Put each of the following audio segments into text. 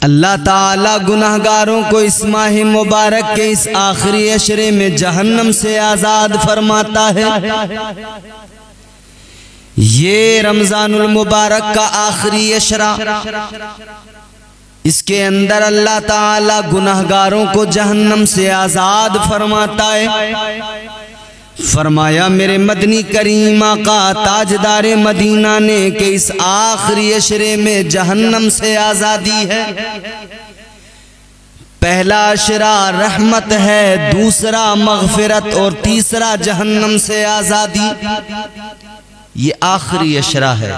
اللہ تعالیٰ گناہگاروں کو اس ماہ مبارک کے اس آخری عشرے میں جہنم سے آزاد فرماتا ہے۔ یہ رمضان المبارک کا آخری عشرہ، اس کے اندر اللہ تعالیٰ گناہگاروں کو جہنم سے آزاد فرماتا ہے۔ فرمایا میرے مدنی کریم آقا تاجدار مدینہ نے کہ اس آخری عشرے میں جہنم سے آزادی ہے۔ پہلا عشرہ رحمت ہے، دوسرا مغفرت، اور تیسرا جہنم سے آزادی۔ یہ آخری عشرہ ہے،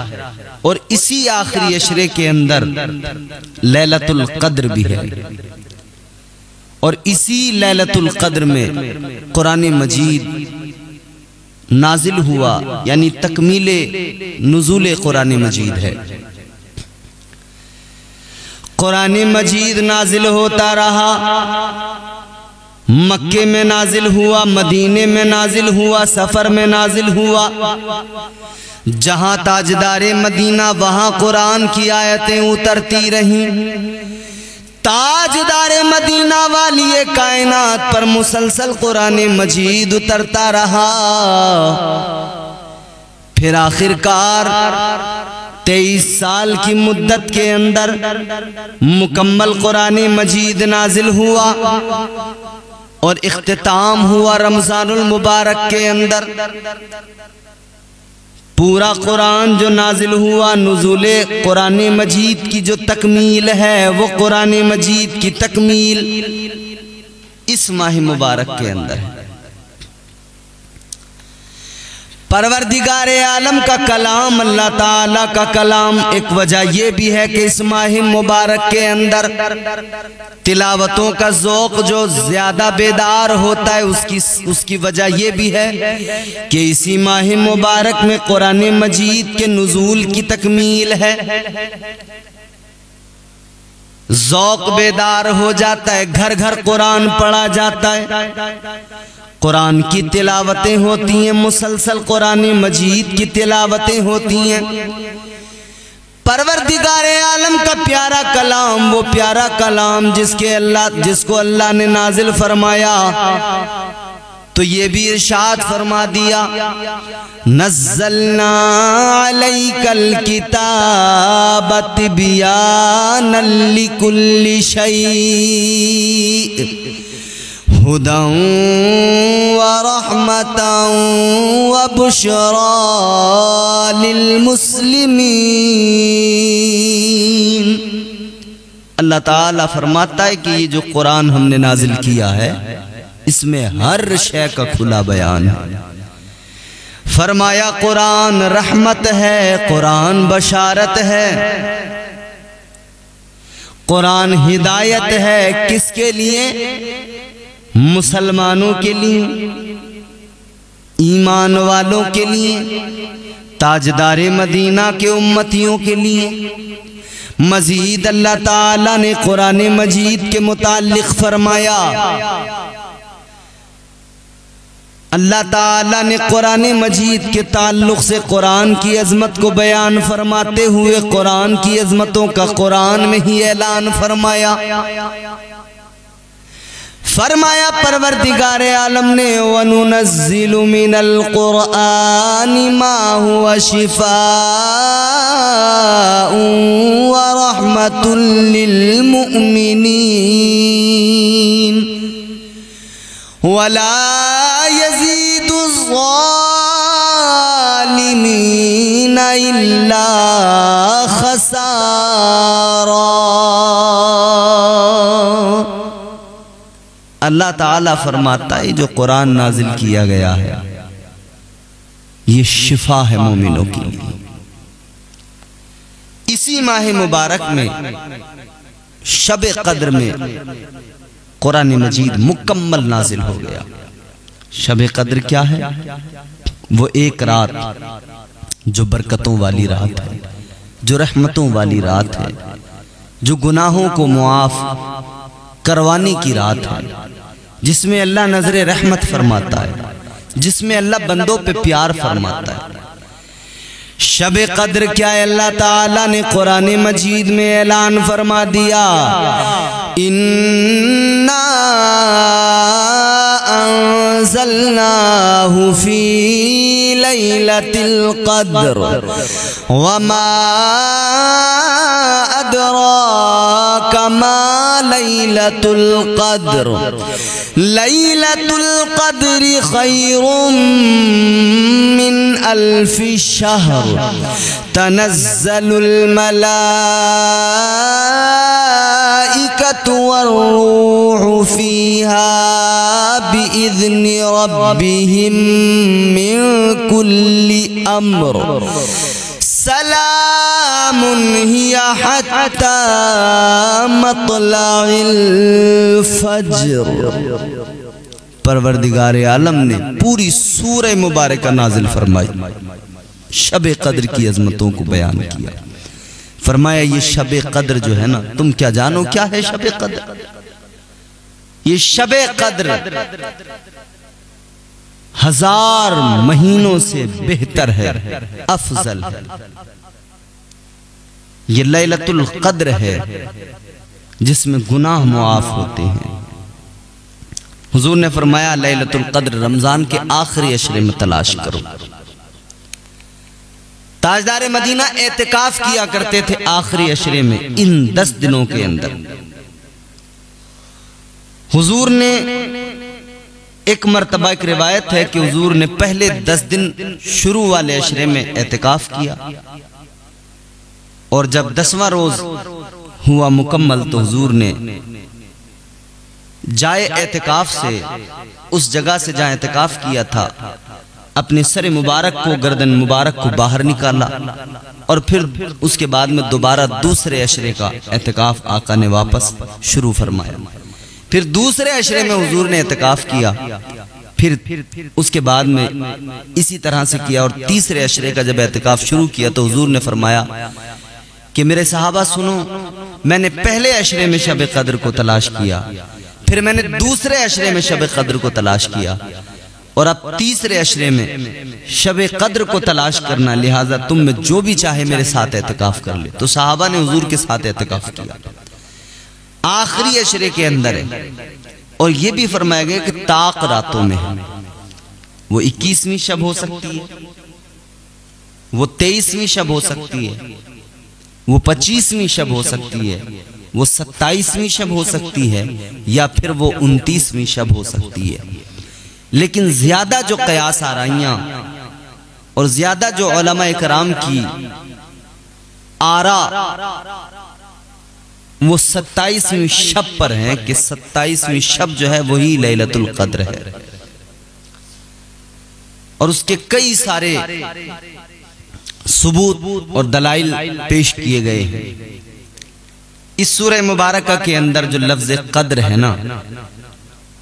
اور اسی آخری عشرے کے اندر لیلۃ القدر بھی ہے، اور اسی لیلۃ القدر میں قرآن مجید نازل ہوا، یعنی تکمیل نزول قرآن مجید ہے۔ قرآن مجید نازل ہوتا رہا، مکے میں نازل ہوا، مدینے میں نازل ہوا، سفر میں نازل ہوا۔ جہاں تاجدار مدینہ وہاں قرآن کی آیتیں اترتی رہیں۔ تاجدار مدینہ والی کائنات پر مسلسل قرآن مجید اترتا رہا۔ پھر آخرکار 23 سال کی مدت کے اندر مکمل قرآن مجید نازل ہوا، اور اختتام ہوا رمضان المبارک کے اندر۔ پورا قرآن جو نازل ہوا، نزول قرآن مجید کی جو تکمیل ہے، وہ قرآن مجید کی تکمیل اس ماہ مبارک کے اندر ہے۔ پروردگار عالم کا کلام، اللہ تعالیٰ کا کلام، ایک وجہ یہ بھی ہے کہ اس ماہ مبارک کے اندر تلاوتوں کا ذوق جو زیادہ بیدار ہوتا ہے، اس کی وجہ یہ بھی ہے کہ اسی ماہ مبارک میں قرآن مجید کے نزول کی تکمیل ہے۔ ذوق بیدار ہو جاتا ہے، گھر گھر قرآن پڑھا جاتا ہے، قرآن کی تلاوتیں ہوتی ہیں، مسلسل قرآن مجید کی تلاوتیں ہوتی ہیں۔ پروردگار عالم کا پیارا کلام، وہ پیارا کلام جس کو اللہ نے نازل فرمایا، تو یہ بھی ارشاد فرما دیا، نزلنا علیک الکتاب تبیانا لکل شیء ہدی ورحمتا وبشرا للمسلمین۔ اللہ تعالیٰ فرماتا ہے کہ یہ جو قرآن ہم نے نازل کیا ہے، اس میں ہر شے کا کھلا بیان ہے۔ فرمایا قرآن رحمت ہے، قرآن بشارت ہے، قرآن ہدایت ہے۔ کس کے لیے؟ مسلمانوں کے لیے، ایمان والوں کے لیے، تاجدار مدینہ کے امتیوں کے لیے۔ مزید اللہ تعالیٰ نے قرآن مجید کے متعلق فرمایا، اللہ تعالیٰ نے قرآن مجید کے تعلق سے قرآن کی عظمت کو بیان فرماتے ہوئے قرآن کی عظمتوں کا قرآن میں ہی اعلان فرمایا۔ فرمایا پروردگار عالم نے وَنُنَزِّلُ مِنَ الْقُرْآنِ مَا هُوَ شِفَاءٌ وَرَحْمَةٌ لِّلْمُؤْمِنِينَ وَلَا يَزِيدُ الظَّالِمِينَ إِلَّا خَسَارًا۔ اللہ تعالیٰ فرماتا ہے جو قرآن نازل کیا گیا ہے یہ شفا ہے مومنوں کے لیے۔ اسی ماہ مبارک میں شب قدر میں قرآن مجید مکمل نازل ہو گیا۔ شب قدر کیا ہے؟ وہ ایک رات جو برکتوں والی رات ہے، جو رحمتوں والی رات ہے، جو گناہوں کو معاف کروانے کی رات ہے، جس میں اللہ نظر رحمت فرماتا ہے، جس میں اللہ بندوں پہ پیار فرماتا ہے۔ شب قدر کیا ہے؟ اللہ تعالیٰ نے قرآن مجید میں اعلان فرما دیا، اِنَّا انزلناہ فی لیلۃ القدر وما ادراک ما لیلۃ القدر لیلۃ القدر خیر من الف شہر تنزل الملائکۃ والروح فیہا بِإِذْنِ رَبِّهِمْ مِنْ كُلِّ أَمْرٍ سَلَامٌ هِيَ حَتَّى مَطْلَعِ الْفَجْرِ۔ پروردگار عالم نے پوری سورہ مبارکہ نازل فرمائی، شب قدر کی عظمتوں کو بیان کیا، فرمایا یہ شب قدر جو ہے نا، تم کیا جانو کیا ہے شب قدر؟ یہ شب قدر 1000 مہینوں سے بہتر ہے، افضل ہے۔ یہ لیلۃ القدر ہے جس میں گناہ معاف ہوتے ہیں۔ حضور نے فرمایا لیلۃ القدر رمضان کے آخری عشرے میں تلاش کرو۔ تاجدار مدینہ اعتکاف کیا کرتے تھے آخری عشرے میں، ان 10 دنوں کے اندر۔ حضور نے ایک مرتبہ ایک روایت ہے کہ حضور نے پہلے 10 دن شروع والے عشرے میں اعتکاف کیا، اور جب 10واں روز ہوا مکمل تو حضور نے جائے اعتکاف سے، اس جگہ سے جہاں اعتکاف کیا تھا، اپنے سر مبارک کو، گردن مبارک کو باہر نکالا، اور پھر اس کے بعد میں دوبارہ دوسرے عشرے کا اعتکاف آقا نے واپس شروع فرمایا۔ پھر دوسرے عشرے میں حضور نے اعتکاف کیا، پھر اس کے بعد میں اسی طرح سے کیا، اور تیسرے عشرے کا جب اعتکاف شروع کیا تو حضور نے فرمایا کہ میرے صحابہ سنو، میں نے پہلے عشرے میں شب قدر کو تلاش کیا، پھر میں نے دوسرے عشرے میں شب قدر کو تلاش کیا، اور اب تیسرے عشرے میں شب قدر کو تلاش کرنا، لہٰذا تم میں جو بھی چاہے میرے ساتھ اعتکاف کر لے۔ تو صحابہ نے حضور کے ساتھ اعتکاف کیا، آخری عشرے کے اندر ہے، اور یہ بھی فرمایا گیا کہ طاق راتوں میں ہے، وہ 21ویں شب ہو سکتی ہے، وہ 23ویں شب ہو سکتی ہے، وہ 25ویں شب ہو سکتی ہے، وہ 27ویں شب ہو سکتی ہے، یا پھر وہ 29ویں شب ہو سکتی ہے۔ لیکن زیادہ جو قیاس آرائیاں اور زیادہ جو علماء کرام کی آراء وہ 27ویں شب پر ہیں کہ 27ویں شب جو ہے وہی لیلۃ القدر ہے، اور اس کے کئی سارے ثبوت اور دلائل پیش کیے گئے ہیں۔ اس سورہ مبارکہ کے اندر جو لفظ قدر ہے نا،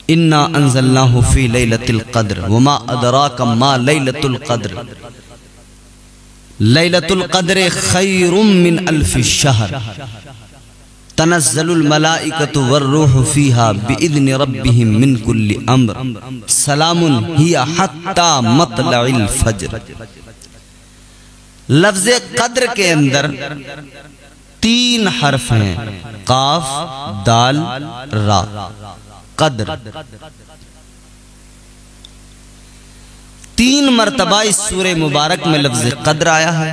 اِنَّا أَنزَلْنَاهُ فِي لَيْلَةِ الْقَدْرِ وَمَا أَدْرَاكَ مَا لَيْلَةُ الْقَدْرِ لَيْلَةُ الْقَدْرِ خَيْرٌ مِّنْ أَلْفِ الشَّهْرِ تَنَزَّلُ الْمَلَائِكَةُ وَالرُّوحُ فِيهَا بِإِذْنِ رَبِّهِمْ مِنْ كُلِّ أَمْرٍ سَلَامٌ هِيَ حَتَّى مَطْلَعِ الْفَجْرِ۔ لفظ قدر کے اندر 3 حرف ہیں، قاف، دال، را، قدر۔ 3 مرتبہ اس سورہ مبارک میں لفظ قدر آیا ہے،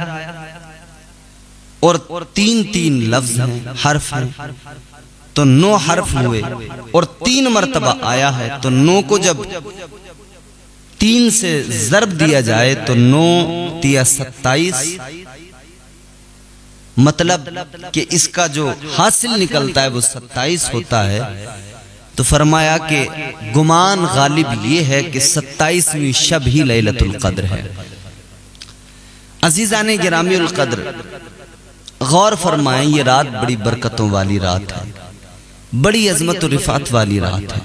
اور 3 لفظ ہیں، حرف ہیں، تو 9 حرف ہوئے، اور 3 مرتبہ آیا ہے، تو 9 کو جب 3 سے ضرب دیا جائے تو 9 تیا 27، مطلب کہ اس کا جو حاصل نکلتا ہے وہ 27 ہوتا ہے۔ تو فرمایا کہ گمان غالب یہ ہے کہ 27ویں شب ہی لیلۃ القدر ہے۔ عزیزان گرامی القدر، غور فرمائیں، یہ رات بڑی برکتوں والی رات ہے، بڑی عظمت و رفعت والی رات ہے۔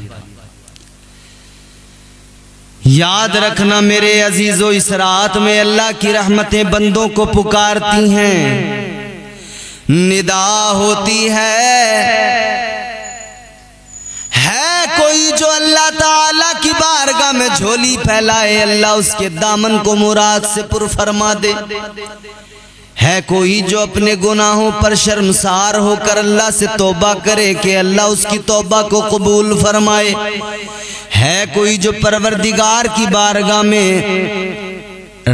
یاد رکھنا میرے عزیزو، اس رات میں اللہ کی رحمتیں بندوں کو پکارتی ہیں، ندا ہوتی ہے کوئی جو اللہ تعالیٰ کی بارگاہ میں میں جھولی پھیلائے اللہ اس کے دامن کو مراد سے پر فرما دے۔ ہے کوئی جو اپنے گناہوں پر شرمسار ہو کر اللہ سے توبہ کرے کہ اللہ اس کی توبہ کو قبول فرمائے؟ ہے کوئی جو پروردگار کی بارگاہ میں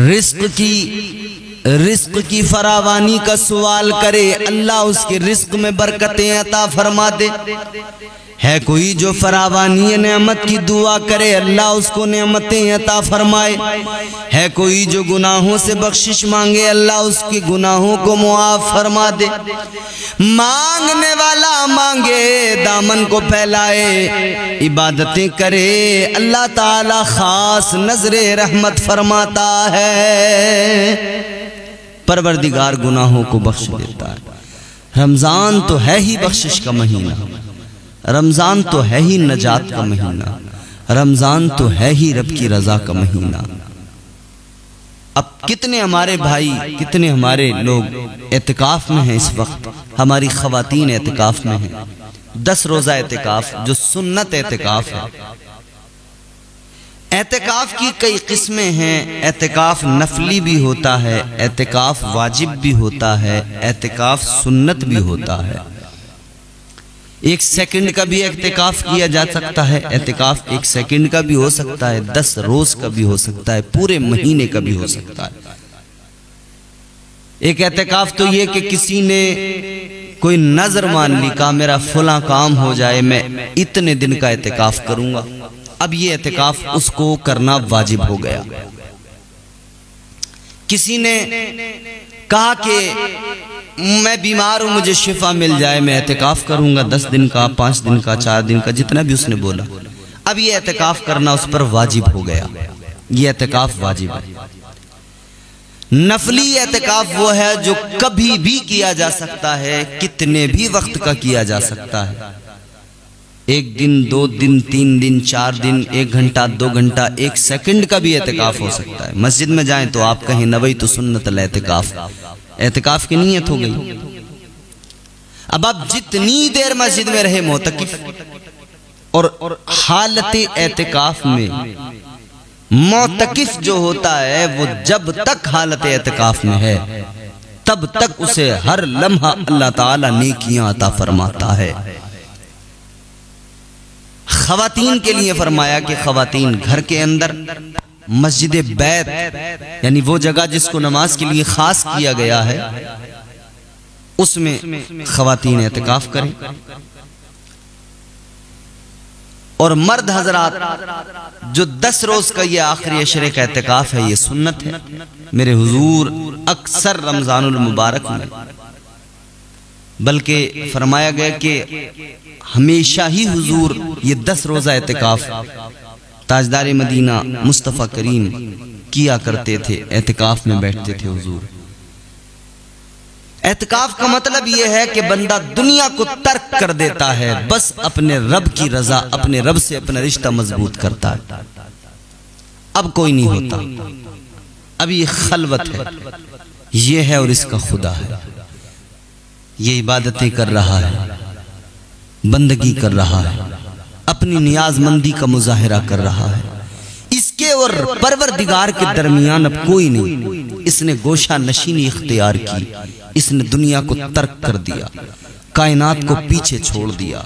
رزق کی فراوانی کا سوال کرے اللہ اس کے رزق میں برکتیں عطا فرما دے؟ ہے کوئی جو فراوانی نعمت کی دعا کرے اللہ اس کو نعمتیں عطا فرمائے؟ ہے کوئی جو گناہوں سے بخشش مانگے اللہ اس کے گناہوں کو معاف فرما دے؟ مانگنے والا مانگے، دامن کو پھیلائے، عبادتیں کرے، اللہ تعالی خاص نظر رحمت فرماتا ہے۔ پروردگار گناہوں کو بخش دیتا ہے۔ رمضان تو ہے ہی بخشش کا مہینہ، رمضان تو ہے ہی نجات کا مہینہ، رمضان تو ہے ہی رب کی رضا کا مہینہ۔ اب کتنے ہمارے بھائی، کتنے ہمارے لوگ اعتکاف میں ہیں اس وقت، ہماری خواتین اعتکاف میں ہیں۔ 10 روزہ اعتکاف جو سنت اعتکاف ہے۔ اعتکاف کی کئی قسمیں ہیں، اعتکاف نفلی بھی ہوتا ہے، اعتکاف واجب بھی ہوتا ہے، اعتکاف سنت بھی ہوتا ہے۔ 1 سیکنڈ کا بھی اعتکاف کیا جا سکتا ہے، اعتکاف 1 سیکنڈ کا بھی ہو سکتا ہے، 10 روز کا بھی ہو سکتا ہے، پورے مہینے کا بھی ہو سکتا ہے۔ ایک اعتکاف تو یہ کہ کسی نے کوئی نظر مان لی، کہا میرا فلاں کام ہو جائے میں اتنے دن کا اعتکاف کروں گا، اب یہ اعتکاف اس کو کرنا واجب ہو گیا۔ کسی نے کہا کہ میں بیمار ہوں، مجھے شفا مل جائے، میں اعتکاف کروں گا 10 دن کا، 5 دن کا، 4 دن کا، جتنا بھی اس نے بولا، اب یہ اعتکاف کرنا اس پر واجب ہو گیا، یہ اعتکاف واجب ہے۔ نفلی اعتکاف وہ ہے جو کبھی بھی کیا جا سکتا ہے، کتنے بھی وقت کا کیا جا سکتا ہے، 1 دن، 2 دن، 3 دن، 4 دن، 1 گھنٹہ، 2 گھنٹہ، 1 سیکنڈ کا بھی اعتکاف ہو سکتا ہے۔ مسجد میں جائیں تو آپ کہیں نویت سنت الاعتکاف، اعتکاف کی نیت ہو گئی۔ اب آپ جتنی دیر مسجد میں رہے معتکف، اور حالت اعتکاف میں معتکف جو ہوتا ہے وہ جب تک حالت اعتکاف میں ہے تب تک اسے ہر لمحہ اللہ تعالی نیکیاں عطا فرماتا ہے۔ خواتین کے لیے فرمایا کہ خواتین گھر کے اندر مسجد بیت، یعنی وہ جگہ جس کو نماز کے لیے خاص کیا گیا ہے، اس میں خواتین اعتکاف کریں، اور مرد حضرات جو 10 روز کا یہ آخری عشرے کا اعتکاف ہے، یہ سنت ہے۔ میرے حضور اکثر رمضان المبارک میں، بلکہ فرمایا گیا کہ ہمیشہ ہی حضور یہ 10 روزہ اعتکاف تاجدار مدینہ مصطفیٰ کریم کیا کرتے تھے، اعتکاف میں بیٹھتے تھے حضور۔ اعتکاف کا مطلب یہ ہے کہ بندہ دنیا کو ترک کر دیتا ہے، بس اپنے رب کی رضا، اپنے رب سے اپنا رشتہ مضبوط کرتا ہے۔ اب کوئی نہیں ہوتا، اب یہ خلوت ہے، یہ ہے اور اس کا خدا ہے، یہ عبادتیں کر رہا ہے، بندگی کر رہا ہے، اپنی نیاز مندی کا مظاہرہ کر رہا ہے۔ اس کے اور پروردگار کے درمیان اب کوئی نہیں۔ اس نے گوشہ نشینی اختیار کی، اس نے دنیا کو ترک کر دیا، کائنات کو پیچھے چھوڑ دیا،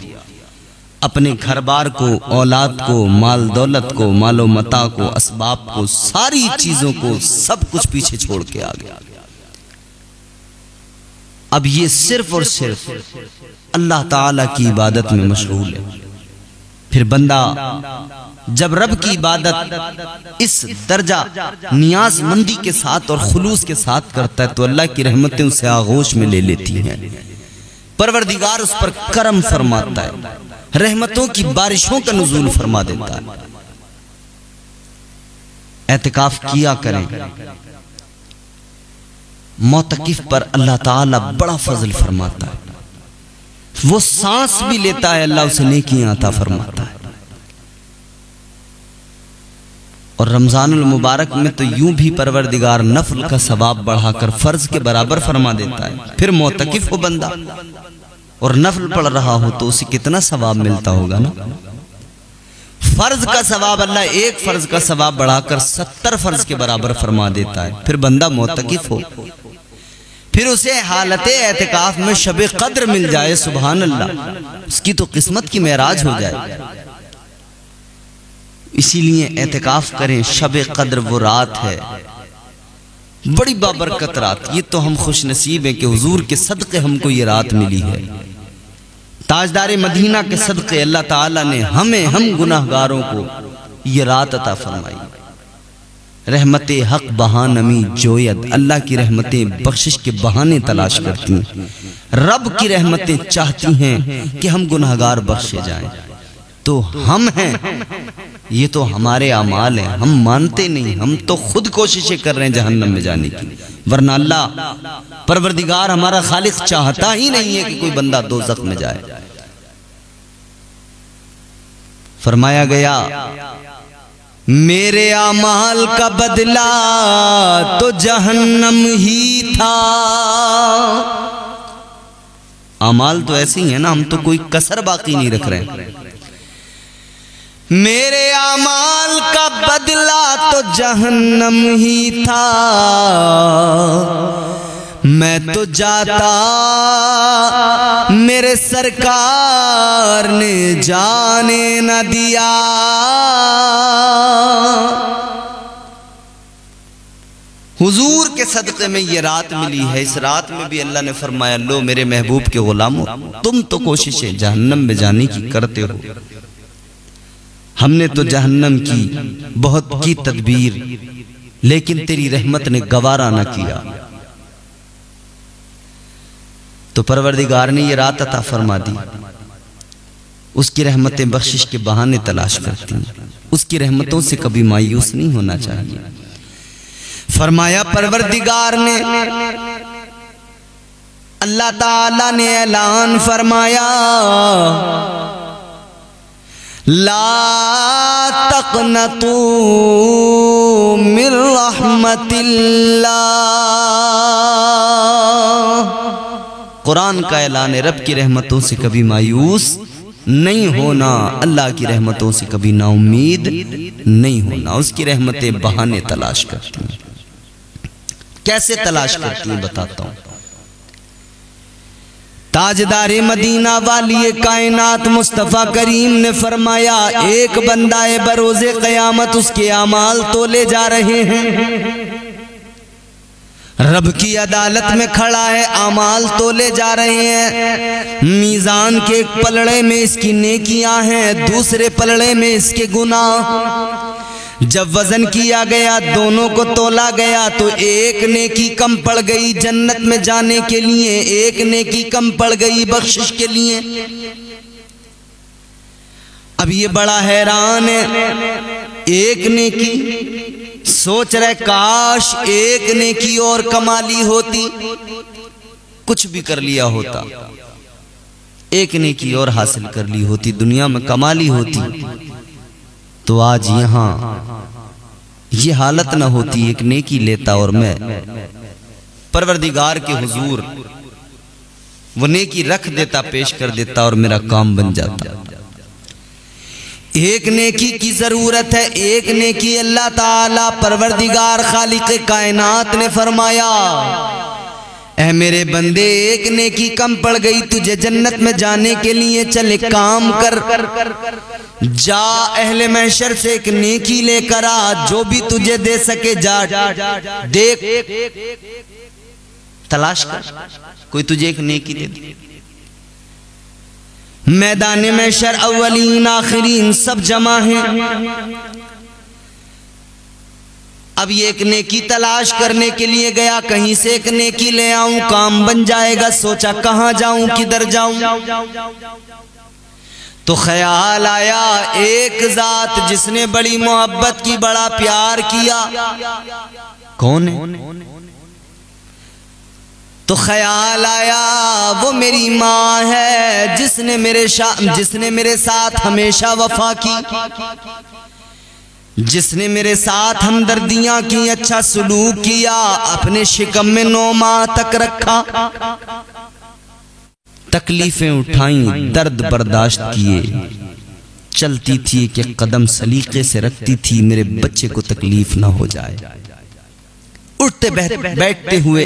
اپنے گھر بار کو، اولاد کو، مال دولت کو، مال و متاع کو، اسباب کو، ساری چیزوں کو، سب کچھ پیچھے چھوڑ کے آ گیا۔ اب یہ صرف اور صرف اللہ تعالیٰ کی عبادت میں مشغول ہے۔ پھر بندہ جب رب کی عبادت اس درجہ نیاز مندی کے ساتھ اور خلوص کے ساتھ کرتا ہے تو اللہ کی رحمتیں اسے آغوش میں لے لیتی ہیں، پروردگار اس پر کرم فرماتا ہے، رحمتوں کی بارشوں کا نزول فرما دیتا ہے۔ اعتکاف کیا کریں، معتکف پر اللہ تعالیٰ بڑا فضل فرماتا ہے، وہ سانس بھی لیتا ہے اللہ اسے نیکیاں عطا فرماتا ہے۔ اور رمضان المبارک میں تو یوں بھی پروردگار نفل کا ثواب بڑھا کر فرض کے برابر فرما دیتا ہے۔ پھر معتکف ہو بندہ اور نفل پڑھ رہا ہو تو اسے کتنا ثواب ملتا ہوگا نا۔ فرض کا ثواب اللہ ایک فرض کا ثواب بڑھا کر 70 فرض کے برابر فرما دیتا ہے. پھر بندہ معتکف ہو، پھر اسے حالت اعتکاف میں شب قدر مل جائے، سبحان اللہ، اس کی تو قسمت کی معراج ہو جائے. اسی لیے اعتکاف کریں. شب قدر وہ رات ہے، بڑی بابرکت رات. یہ تو ہم خوش نصیب ہیں کہ حضور کے صدقے ہم کو یہ رات ملی ہے. تاجدار مدینہ کے صدقے اللہ تعالیٰ نے ہمیں، ہم گناہگاروں کو یہ رات عطا فرمائی. رحمت حق بہانمی جوید، اللہ کی رحمتیں بخشش کے بہانے تلاش کرتی ہیں. رب کی رحمتیں چاہتی ہیں کہ ہم گناہگار بخشے جائیں. تو ہم ہیں، یہ تو ہمارے اعمال ہیں، ہم مانتے نہیں، ہم تو خود کوششیں کر رہے ہیں جہنم میں جانے کی. ورنہ اللہ پروردگار ہمارا خالق چاہتا ہی نہیں ہے کہ کوئی بندہ دوزخ میں جائے. فرمایا گیا میرے اعمال کا بدلہ تو جہنم ہی تھا. اعمال تو ایسے ہی ہیں نا، ہم تو کوئی کسر باقی نہیں رکھ رہے ہیں. میرے اعمال کا بدلہ تو جہنم ہی تھا، میں تو جاتا میرے سرکار نے جانے نہ دیا. حضور کے صدقے میں یہ رات ملی ہے. اس رات میں بھی اللہ نے فرمایا لو میرے محبوب کے غلاموں، تم تو کوششیں جہنم میں جانے کی کرتے ہو، ہم نے تو جہنم کی بہت کی تدبیر، لیکن تیری رحمت نے گوارا نہ کیا. تو پروردگار نے یہ رات عطا فرما دی. اس کی رحمتیں بخشش کے بہانے تلاش کرتی ہیں. اس کی رحمتوں سے کبھی مایوس نہیں ہونا چاہیے. فرمایا پروردگار نے، اللہ تعالیٰ نے اعلان فرمایا لا تقنطوا من رحمت اللہ. قرآن کا اعلان ہے، رب کی رحمتوں سے کبھی مایوس نہیں ہونا، اللہ کی رحمتوں سے کبھی نا امید نہیں ہونا. اس کی رحمتیں بہانے تلاش کرتی ہیں. کیسے تلاش کرتی ہیں بتاتا ہوں. تاجدار مدینہ والی کائنات مصطفیٰ کریم نے فرمایا ایک بندہ بروز قیامت اس کے اعمال تولے جا رہے ہیں. رب کی عدالت میں کھڑا ہے، اعمال تولے جا رہے ہیں. میزان کے ایک پلڑے میں اس کی نیکیاں ہیں، دوسرے پلڑے میں اس کے گناہ. جب وزن کیا گیا، دونوں کو تولا گیا تو ایک نیکی کم پڑ گئی جنت میں جانے کے لیے، ایک نیکی کم پڑ گئی بخشش کے لیے. اب یہ بڑا حیران ہے، ایک نیکی سوچ رہے کاش ایک نیکی اور کمالی ہوتی، کچھ بھی کر لیا ہوتا، ایک نیکی اور حاصل کر لی ہوتی، دنیا میں کمالی ہوتی تو آج یہاں یہ حالت نہ ہوتی. ایک نیکی لیتا اور میں پروردگار کے حضور وہ نیکی رکھ دیتا، پیش کر دیتا اور میرا کام بن جاتا. ایک نیکی کی ضرورت ہے، ایک نیکی اللہ تعالی پروردگار خالق کائنات نے فرمایا اے میرے بندے ایک نیکی کم پڑ گئی تجھے جنت میں جانے کے لیے، چل ایک کام کر، جا اہل محشر سے ایک نیکی لے کر آ، جو بھی تجھے دے سکے جا دیکھ، تلاش کر کوئی تجھے ایک نیکی دے دے. میدان محشر اولین آخرین سب جمع ہیں. اب یہ ایک نیکی تلاش کرنے کے لیے گیا، کہیں سے ایک نیکی لے آؤں کام بن جائے گا. سوچا کہاں جاؤں، کدھر جاؤں، تو خیال آیا ایک ذات جس نے بڑی محبت کی، بڑا پیار کیا. کون ہے؟ تو خیال آیا وہ میری ماں ہے جس نے میرے ساتھ ہمیشہ وفا کی، جس نے میرے ساتھ ہمدردیاں کی، اچھا سلوک کیا، اپنے شکم میں 9 ماہ تک رکھا، تکلیفیں اٹھائیں، درد برداشت کیے. چلتی تھی کہ قدم سلیقے سے رکھتی تھی میرے بچے کو تکلیف نہ ہو جائے، اٹھتے بیٹھتے ہوئے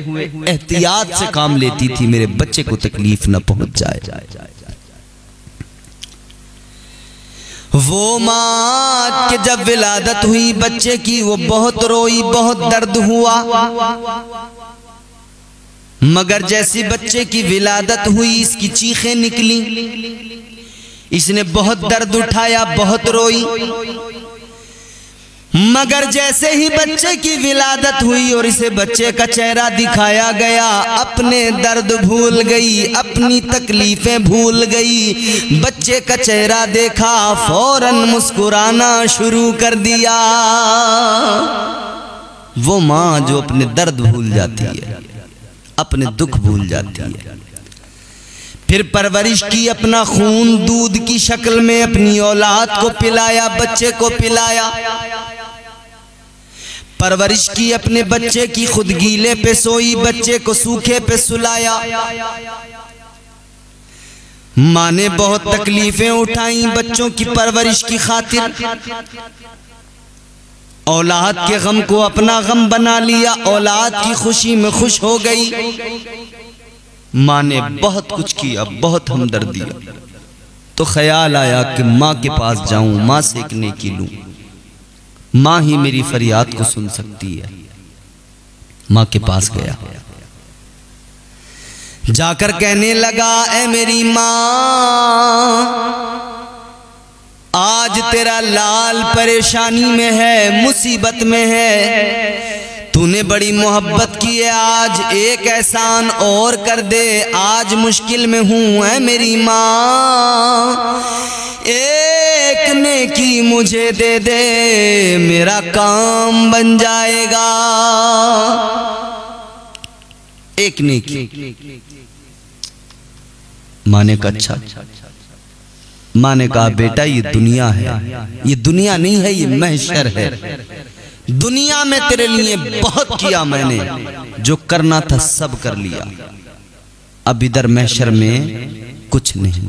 احتیاط سے کام لیتی تھی میرے بچے کو تکلیف نہ پہنچ جائے۔ وہ ماں کہ جب ولادت ہوئی بچے کی وہ بہت روئی، بہت درد ہوا، مگر جیسی بچے کی ولادت ہوئی اس کی چیخیں نکلی، اس نے بہت درد اٹھایا، بہت روئی، مگر جیسے ہی بچے کی ولادت ہوئی اور اسے بچے کا چہرہ دکھایا گیا، اپنے درد بھول گئی، اپنی تکلیفیں بھول گئی، بچے کا چہرہ دیکھا فوراً مسکرانا شروع کر دیا۔ وہ ماں جو اپنے درد بھول جاتی ہے، اپنے دکھ بھول جاتی ہے، پھر پرورش کی، اپنا خون دودھ کی شکل میں اپنی اولاد کو پلایا، بچے کو پلایا، پرورش کی اپنے بچے کی، خود گیلے پہ سوئی، بچے کو سوکھے پہ سلایا۔ ماں نے بہت تکلیفیں اٹھائیں بچوں کی پرورش کی خاطر، اولاد کے غم کو اپنا غم بنا لیا، اولاد کی خوشی میں خوش ہو گئی۔ ماں نے بہت کچھ کیا، بہت ہمدردی، تو خیال آیا کہ ماں کے پاس جاؤں، ماں سے ایک نیکی لوں، ماں ہی میری فریاد کو سن سکتی ہے۔ ماں کے پاس گیا، جا کر کہنے لگا اے میری ماں، آج تیرا لال پریشانی میں ہے، مصیبت میں ہے، تو نے بڑی محبت کی ہے، آج ایک احسان اور کر دے، آج مشکل میں ہوں اے میری ماں، ایک نیکی مجھے دے دے، میرا کام بن جائے گا۔ ایک نیکی۔ ماں نے کہا اچھا، ماں نے کہا بیٹا یہ دنیا ہے، یہ دنیا نہیں ہے، یہ محشر ہے، دنیا میں تیرے لیے بہت کیا میں نے، جو کرنا تھا سب کر لیا، اب ادھر محشر میں کچھ نہیں،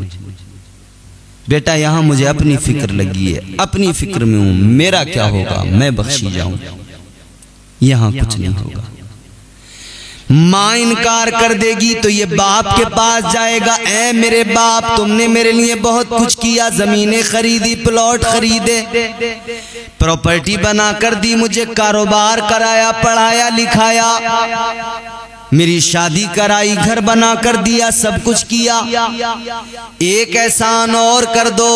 بیٹا یہاں مجھے اپنی فکر لگی ہے، اپنی فکر میں ہوں، میرا کیا ہوگا، میں بخشی جاؤں، یہاں کچھ نہیں ہوگا۔ ماں انکار کر دے گی تو یہ باپ کے پاس جائے گا، اے میرے باپ تم نے میرے لیے بہت کچھ کیا، زمینیں خریدی، پلاٹ خریدے، پراپرٹی بنا کر دی، مجھے کاروبار کرایا، پڑھایا لکھایا، میری شادی کرائی، گھر بنا کر دیا، سب کچھ کیا، ایک احسان اور کر دو،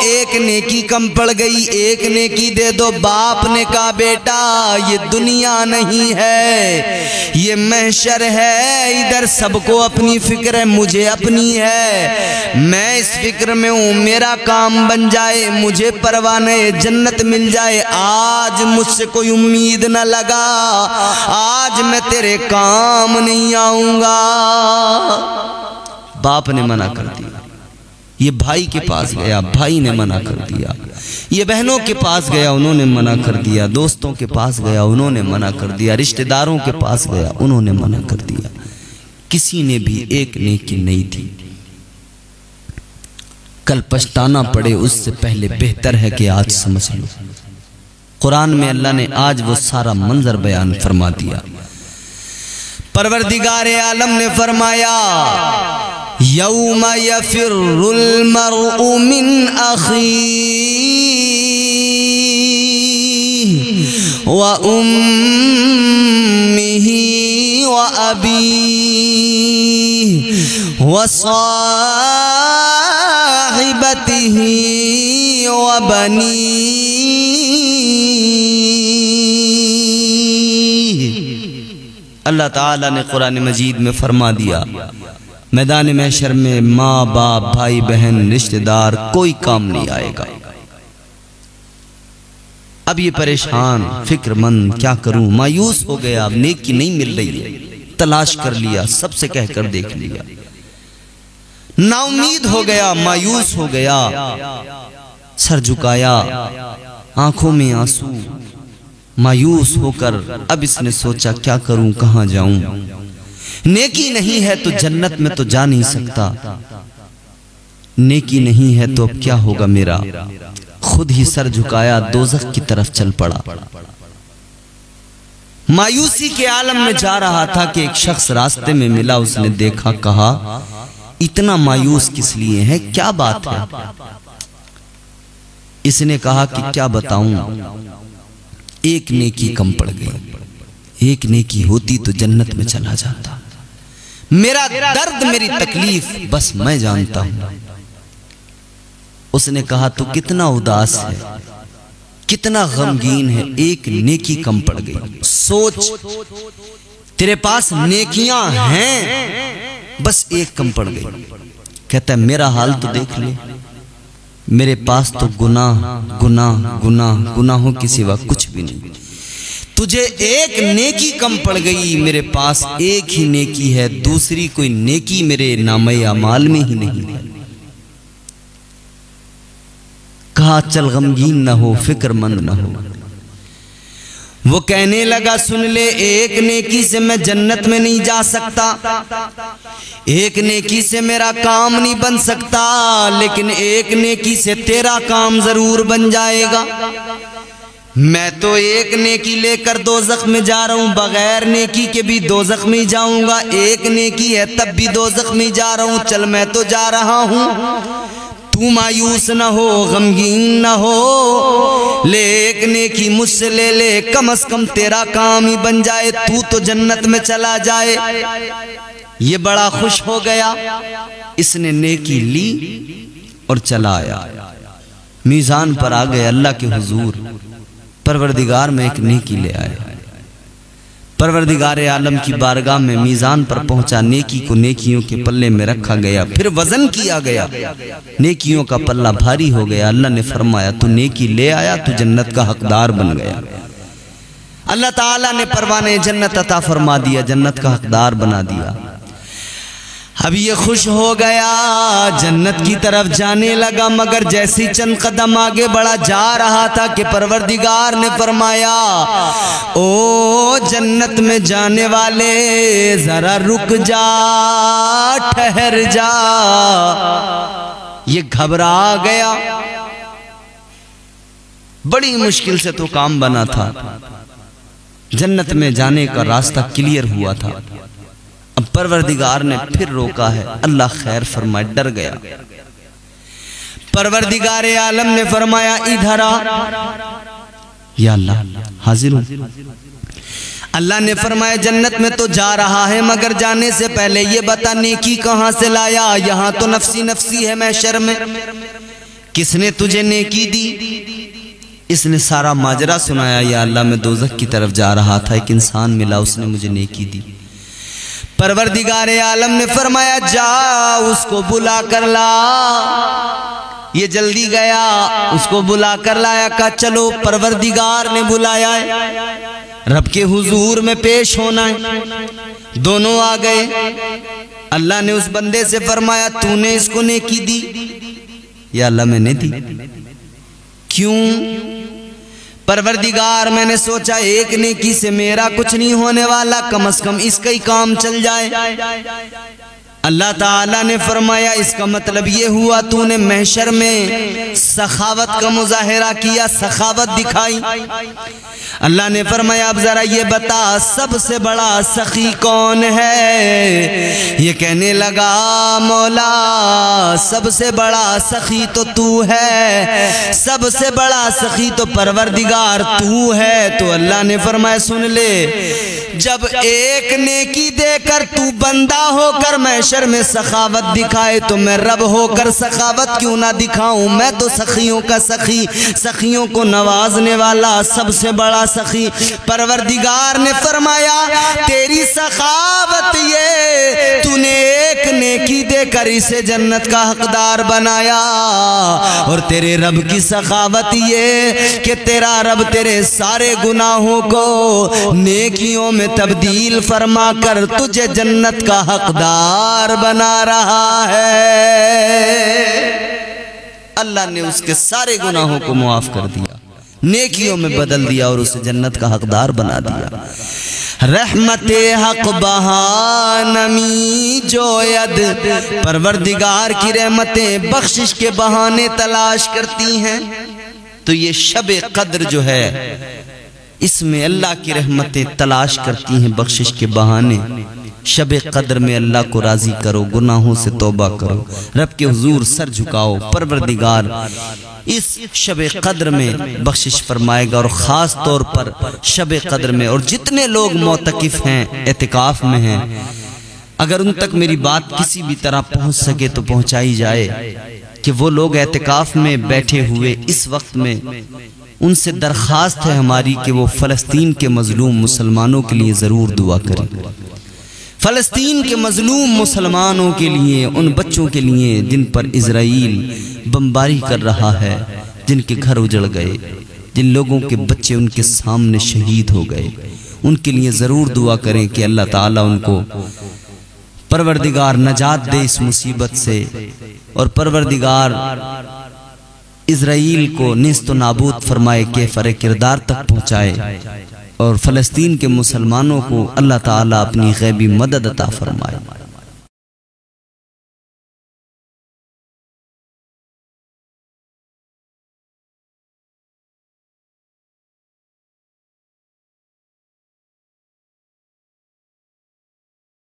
ایک نیکی کم پڑ گئی، ایک نیکی دے دو۔ باپ نے کہا بیٹا یہ دنیا نہیں ہے، یہ محشر ہے، ادھر سب کو اپنی فکر ہے، مجھے اپنی ہے، میں اس فکر میں ہوں، میرا کام بن جائے، مجھے پروانے جنت مل جائے، آج مجھ سے کوئی امید نہ لگا، آج میں تیرے کام نہیں آؤں گا۔ باپ نے منع کر دیا، یہ بھائی کے پاس گیا، بھائی نے منع کر دیا، یہ بہنوں کے پاس گیا، انہوں نے منع کر دیا، دوستوں کے پاس گیا، انہوں نے منع کر دیا، رشتہ داروں کے پاس گیا، انہوں نے منع کر دیا، کسی نے بھی ایک نیکی نہیں دی۔ کل پچھتانا پڑے اس سے پہلے بہتر ہے کہ آج سمجھ لو۔ قرآن میں اللہ نے آج وہ سارا منظر بیان فرما دیا۔ پروردگار عالم نے فرمایا یوم یفر المرء من اخیہ و امہ و ابیہ و صاحبتہ و بنیہ۔ اللہ تعالیٰ نے قرآن مجید میں فرما دیا میدان محشر میں ماں باپ بھائی بہن رشتہ دار کوئی کام نہیں آئے گا۔ اب یہ پریشان فکر مند کیا کروں، مایوس ہو گیا، اب نیکی نہیں مل رہی ہے، تلاش کر لیا، سب سے کہہ کر دیکھ لیا، نا امید ہو گیا، مایوس ہو گیا، سر جھکایا، آنکھوں میں آنسو، مایوس ہو کر اب اس نے سوچا کیا کروں، کہاں جاؤں، نیکی نہیں ہے تو جنت میں تو جا نہیں سکتا، نیکی نہیں ہے تو اب کیا ہوگا میرا، خود ہی سر جھکایا دوزخ کی طرف چل پڑا۔ مایوسی کے عالم میں جا رہا تھا کہ ایک شخص راستے میں ملا، اس نے دیکھا، کہا اتنا مایوس کس لیے ہے، کیا بات ہے؟ اس نے کہا کہ کیا بتاؤں، ایک نیکی کم پڑ گئی، ایک نیکی ہوتی تو جنت میں چلا جاتا، میرا درد میری تکلیف بس میں جانتا ہوں۔ اس نے کہا تو کتنا اداس ہے، کتنا غمگین ہے، ایک نیکی کم پڑ گئی، سوچ تیرے پاس نیکیاں ہیں بس ایک کم پڑ گئی۔ کہتا ہے میرا حال تو دیکھ لے، میرے پاس تو گناہوں کے سوا کچھ بھی نہیں، تجھے ایک نیکی کم پڑ گئی، میرے پاس ایک ہی نیکی ہے، دوسری کوئی نیکی میرے نامہ اعمال میں ہی نہیں ہے۔ کہا چل غمگین نہ ہو، فکر مند نہ ہو۔ وہ کہنے لگا سن لے، ایک نیکی سے میں جنت میں نہیں جا سکتا، ایک نیکی سے میرا کام نہیں بن سکتا، لیکن ایک نیکی سے تیرا کام ضرور بن جائے گا۔ میں تو ایک نیکی لے کر دوزخ میں جا رہا ہوں، بغیر نیکی کے بھی دوزخ میں جاؤں گا، ایک نیکی ہے تب بھی دوزخ میں جا رہا ہوں، چل میں تو جا رہا ہوں، تو مایوس نہ ہو، غمگین نہ ہو، لے ایک نیکی مجھ سے لے لے، کم از کم تیرا کام ہی بن جائے، تو جنت میں چلا جائے۔ یہ بڑا خوش ہو گیا، اس نے نیکی لی اور چلا آیا، میزان پر آ گئے اللہ کے حضور، پروردگار میں ایک نیکی لے آئے، پروردگار عالم کی بارگاہ میں میزان پر پہنچا، نیکی کو نیکیوں کے پلے میں رکھا گیا، پھر وزن کیا گیا، نیکیوں کا پلہ بھاری ہو گیا، اللہ نے فرمایا تو نیکی لے آیا، تو جنت کا حقدار بن گیا۔ اللہ تعالیٰ نے پروانے جنت عطا فرما دیا، جنت کا حقدار بنا دیا۔ اب یہ خوش ہو گیا، جنت کی طرف جانے لگا، مگر جیسی چند قدم آگے بڑھا جا رہا تھا کہ پروردگار نے فرمایا او جنت میں جانے والے ذرا رک جا، ٹھہر جا۔ یہ گھبرا گیا، بڑی مشکل سے تو کام بنا تھا، جنت میں جانے کا راستہ کلیئر ہوا تھا، اب پروردگار نے پھر روکا ہے، اللہ خیر فرمائے، ڈر گیا۔ پروردگار عالم نے فرمایا ادھر آ، یا اللہ حاضر ہوں۔ اللہ نے فرمایا جنت میں تو جا رہا ہے، مگر جانے سے پہلے یہ بتا نیکی کہاں سے لایا؟ یہاں تو نفسی نفسی ہے محشر میں، کس نے تجھے نیکی دی؟ اس نے سارا ماجرا سنایا، یا اللہ میں دوزخ کی طرف جا رہا تھا، ایک انسان ملا، اس نے مجھے نیکی دی۔ پروردگار عالم نے فرمایا جا اس کو بلا کر لا۔ یہ جلدی گیا، اس کو بلا کر لایا، کہا چلو پروردگار نے بلایا ہے، رب کے حضور میں پیش ہونا ہے۔ دونوں آ گئے، اللہ نے اس بندے سے فرمایا تو نے اس کو نیکی دی؟ یا اللہ میں نے دی۔ کیوں؟ پروردگار میں نے سوچا ایک نیکی سے میرا کچھ نہیں ہونے والا، کم از کم اس کا ہی کام چل جائے۔ اللہ تعالیٰ نے فرمایا اس کا مطلب یہ ہوا تو نے محشر میں سخاوت کا مظاہرہ کیا، سخاوت دکھائی۔ اللہ نے فرمایا اب ذرا یہ بتا سب سے بڑا سخی کون ہے؟ یہ کہنے لگا مولا سب سے بڑا سخی تو ہے، سب سے بڑا سخی تو پروردگار تو ہے۔ تو اللہ نے فرمایا سن لے، جب ایک نیکی دے کر تو بندہ ہو کر محشر میں سخاوت دکھائے تو میں رب ہو کر سخاوت کیوں نہ دکھاؤں؟ میں تو سخیوں کا سخی، سخیوں کو نوازنے والا سب سے بڑا سخی۔ پروردگار نے فرمایا تیری سخاوت یہ تو نے ایک نیکی دے کر اسے جنت کا حقدار بنایا، اور تیرے رب کی سخاوت یہ کہ تیرا رب تیرے سارے گناہوں کو نیکیوں میں تبدیل فرما کر تجھے جنت کا حقدار بنا رہا ہے۔ اللہ نے اس کے سارے گناہوں کو معاف کر دیا، نیکیوں میں بدل دیا اور اسے جنت کا حقدار بنا دیا۔ رحمت حق بہا نمی جوید، پروردگار کی رحمتیں بخشش کے بہانے تلاش کرتی ہیں۔ تو یہ شب قدر جو ہے اس میں اللہ کی رحمتیں تلاش کرتی ہیں بخشش کے بہانے۔ شب قدر میں اللہ کو راضی کرو، گناہوں سے توبہ کرو، رب کے حضور سر جھکاؤ، پروردگار اس شب قدر میں بخشش فرمائے گا۔ اور خاص طور پر شب قدر میں، اور جتنے لوگ معتکف ہیں، اعتکاف میں ہیں، اگر ان تک میری بات کسی بھی طرح پہنچ سکے تو پہنچائی جائے کہ وہ لوگ اعتکاف میں بیٹھے ہوئے اس وقت میں ان سے درخواست ہے ہماری کہ وہ فلسطین کے مظلوم مسلمانوں کے لیے ضرور دعا کریں۔ فلسطین کے مظلوم مسلمانوں کے لیے، ان بچوں کے لیے جن پر اسرائیل بمباری کر رہا ہے، جن کے گھر اجڑ گئے، جن لوگوں کے بچے ان کے سامنے شہید ہو گئے، ان کے لیے ضرور دعا کریں کہ اللہ تعالیٰ ان کو پروردگار نجات دے اس مصیبت سے، اور پروردگار اسرائیل کو نیست و نابود فرمائے، کہ فر کردار تک پہنچائے، اور فلسطین کے مسلمانوں کو اللہ تعالیٰ اپنی غیبی مدد عطا فرمائے۔